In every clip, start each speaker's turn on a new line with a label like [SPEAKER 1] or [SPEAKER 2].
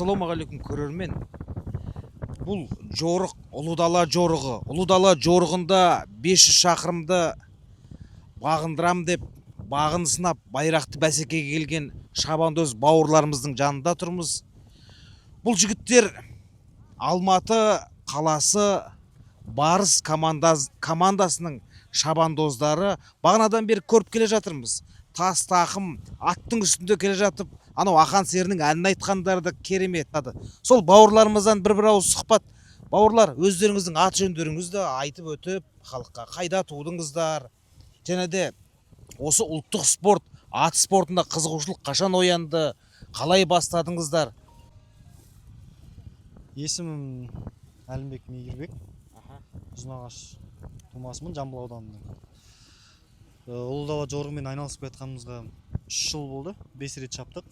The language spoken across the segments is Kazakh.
[SPEAKER 1] Ассалаумағалейкум көрермен. Бұл жорық, ұлы дала жорығы. Ұлы дала жорығында 500 шақырымды бағындырам деп, бағын сынап, байрақты бәсекеге келген шабандоз бауырларымыздың жанында тұрмыз. Бұл жігіттер Алматы қаласы Барыс командасының шабандоздары. Бағанадан бері көріп келе жатырмыз. Тас тақым аттың үстінде келе жатып, анау Ақан серінің әнін айтқандары да керемет. Сол бауырларымыздан бір ауыз сұхбат. Бауырлар, өздеріңіздің ат жөндеріңізді айтып өтіп, халыққа қайда тудыңыздар? Және де осы ұлттық спорт, ат спортында қызығушылық қашан оянды? Қалай бастадыңыздар?
[SPEAKER 2] Есімім Әлімбек Мейірбек. Ұзынағаш тумасымын, Жамбыл ауданының. Ұлы дала жорығымен айналысып жатқанымызға 3 жыл болды. 5 рет шаптық.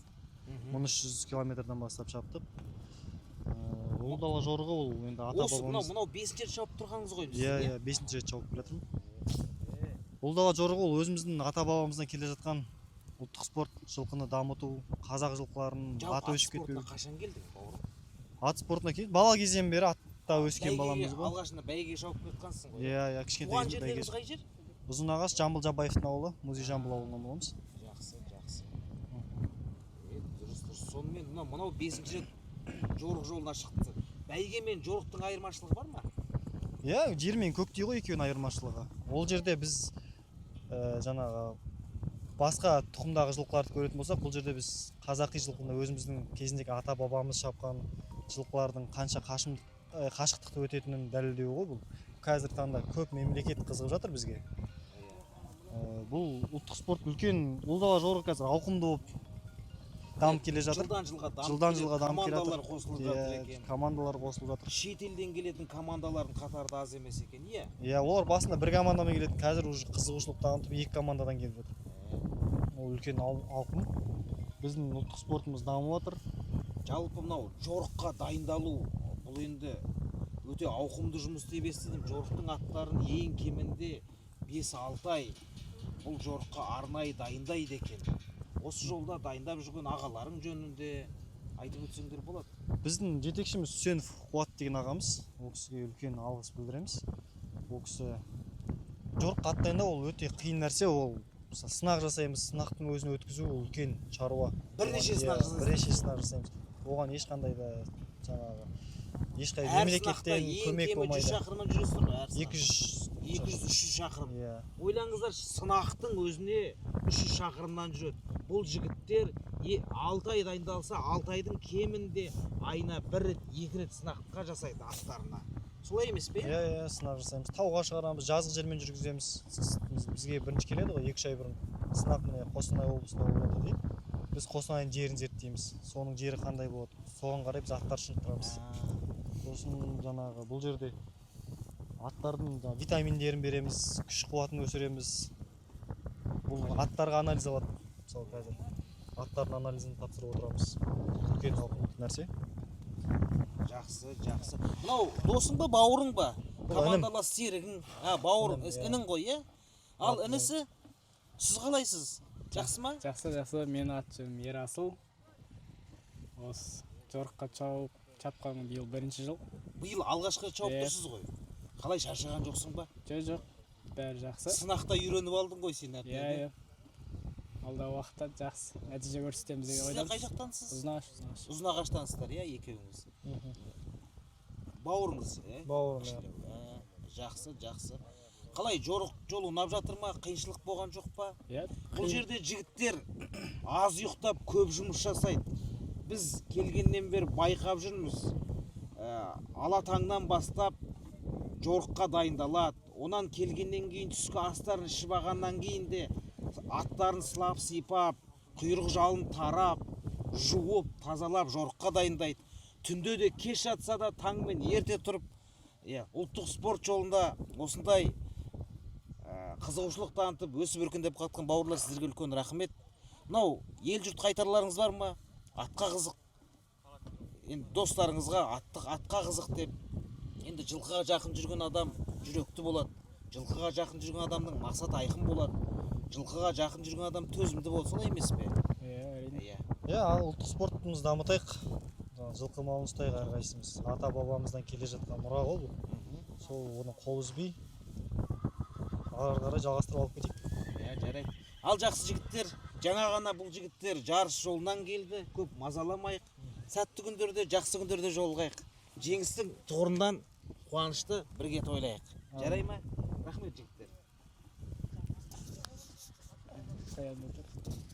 [SPEAKER 2] 1300 километрден бастап шаптық. Ұлы дала жорығы ол енді ата бабамыз.
[SPEAKER 1] Мынау 5-ші рет шауып тұрғаныңыз ғой?
[SPEAKER 2] Иә, 5-ші рет шауып келатырмын. Ұлы дала жорығы ол өзіміздің ата бабамыздан келе жатқан ұлттық спорт, жылқыны дамыту, қазақ жылқыларын аты өшіп кетпеу.
[SPEAKER 1] Қашан келдің, бауырым?
[SPEAKER 2] Ат спортына келдім. Бала кезден бері атта өскен баламыз ғой.
[SPEAKER 1] Алғашында бәйге шауып кеткансың ғой?
[SPEAKER 2] Иә, кішкентай
[SPEAKER 1] туған жерлеріңіз қай жер?
[SPEAKER 2] Ұзынағаш, Жамбыл Жабаевтың ауылы, Музей Жамбыл ауылынан боламыз.
[SPEAKER 1] Жақсы. Дұрыс. Сонымен мынау 5-ші рет жорық жолына шықтыңыз. Бәйге мен жорықтың айырмашылығы бар ма?
[SPEAKER 2] Иә, жер мен көктей ғой екеуінің айырмашылығы. Ол жерде біз жаңағы басқа тұқымдағы жылқыларды көретін болсақ, бұл жерде біз қазақи жылқыны өзіміздің кезіндегі ата бабамыз шапқан жылқылардың қанша қашықтықты өтетінін дәлелдеу ғой бұл. Қазір таңда көп мемлекет қызығып жатыр бізге. Бұл ұлттық спорт үлкен, ұлы дала жорығы қазір ауқымды болып дамып келе жатыр.
[SPEAKER 1] Жылдан жылға дамып келе жатыр. Командалар қосылып жатыр екен.
[SPEAKER 2] Командалар қосылып жатыр.
[SPEAKER 1] Шет елден келетін командалардың қатары да аз емес екен, иә?
[SPEAKER 2] Иә, олар басында бір командамен келеді, қазір уже қызығушылық танытып 2 командадан келіп жатыр. Ол үлкен ауқым. Біздің ұлттық спортымыз дамып жатыр.
[SPEAKER 1] Жалпы мынау жорыққа дайындалу, бұл енді өте ауқымды жұмыс деп естідім. Жорықтың аттарын ең кемінде 5-6 ай бұл жорыққа арнайы дайындайды екен. Осы жолда дайындап жүрген ағаларың жөнінде айтып өтсеңдер болады.
[SPEAKER 2] Біздің жетекшіміз Үсенов Қуат деген ағамыз. Ол кісіге үлкен алғыс білдіреміз. Ол кісі жорыққа ат дайындау ол өте қиын нәрсе. Ол сынақ жасаймыз, сынақтың өзін өткізу үлкен шаруа.
[SPEAKER 1] Бірнеше сынақ
[SPEAKER 2] жасаймыз. Оған ешқандай да жаңағы ешқай мемлекеттен көмек болмайды.
[SPEAKER 1] 200 шақырым жүресіздер ғой әр
[SPEAKER 2] сынақ.
[SPEAKER 1] 200-300 шақырым.
[SPEAKER 2] Ойлаңыздар,
[SPEAKER 1] сынақтың өзіне 300 шақырымнан жүреді. Бұл жігіттер 6 ай дайындалса, 6 айдың кемінде айына 1 рет, 2 рет сынаққа жасайды аттарына. Солай емес пе?
[SPEAKER 2] Иә, сынақ жасаймыз. Тауға шығарамыз, жазғы жермен жүргіземіз. Бізге бірінші келеді ғой, 2 ай бұрын. Сынақ міне Қостанай облысында болады дейді. Біз Қостанайдың жерін зерттейміз. Соның жері қандай болады? Соған қарай біз аттар шынықтырамыз. Сосын жаңағы бұл жерде аттардың витаминдерін береміз, күш қуатын өсіреміз. Бұл аттарға анализ алады. Мысалы қазір аттардың анализін тапсырып отырамыз. Үлкен ауқымды нәрсе.
[SPEAKER 1] Жақсы. Мынау досың ба, бауырың ба? Командалас серігің. Бауырың, інің ғой, иә? Ал інісі, сіз қалайсыз? Жақсы ма?
[SPEAKER 3] Жақсы. Мен аты жөнім Ерасыл. Осы жорыққа шапқаным биыл 1-ші жыл.
[SPEAKER 1] Биыл алғашқы шауып тұрсыз ғой. Қалай шаршаған жоқсың ба?
[SPEAKER 3] Жоқ, бәрі жақсы.
[SPEAKER 1] Сынақта үйреніп алдың ғой сен әбден.
[SPEAKER 3] Иә. Алдағы уақытта жақсы нәтиже көрсетеміз деген ойдамыз.
[SPEAKER 1] Сіздер қай жақтансыз?
[SPEAKER 3] Ұзынағаш.
[SPEAKER 1] Ұзынағаштансыздар, иә, екеуіңіз. Бауырыңыз, иә?
[SPEAKER 2] Бауырым.
[SPEAKER 1] Жақсы. Қалай жорық жолы ұнап жатыр ма? Қиыншылық болған жоқ па?
[SPEAKER 3] Иә.
[SPEAKER 1] Бұл жерде жігіттер аз ұйықтап көп жұмыс жасайды. Біз келгеннен бері байқап жүрміз. Ала таңнан бастап жорыққа дайындалады. Онан келгеннен кейін түскі астарын ішіп алғаннан кейін де аттарын сылап сипап, құйрық жалын тарап, жуып, тазалап жорыққа дайындайды. Түнде де кеш жатса да таңмен ерте тұрып, ұлттық спорт жолында осындай қызығушылық танытып, өсіп өркендеп қалған бауырлар, сіздерге үлкен рахмет. Мынау ел жұрт қайтарларыңыз бар ма? Атқа қызық. Енді достарыңызға атқа қызық деп, енді жылқыға жақын жүрген адам жүректі болады. Жылқыға жақын жүрген адамның мақсаты айқын болады. Жылқыға жақын жүрген адам төзімді болады, солай емес пе?
[SPEAKER 3] Иә, әрине.
[SPEAKER 2] Иә, ұлттық спортымызды дамытайық. жылқы малын ұстайық әрқайсымыз. Ата бабамыздан келе жатқан мұра ғой бұл. Сол оны қол үзбей ары қарай жалғастырып алып кетейік.
[SPEAKER 1] Жарайды. Ал жақсы жігіттер, жаңа ғана бұл жігіттер жарыс жолынан келді. Көп мазаламайық. Сәтті күндерде, жақсы күндерде жолығайық. Жеңістің тұғырынан қуанышты бірге тойлайық. Жарай ма? Рахмет жігіттер.
[SPEAKER 3] Қоямын.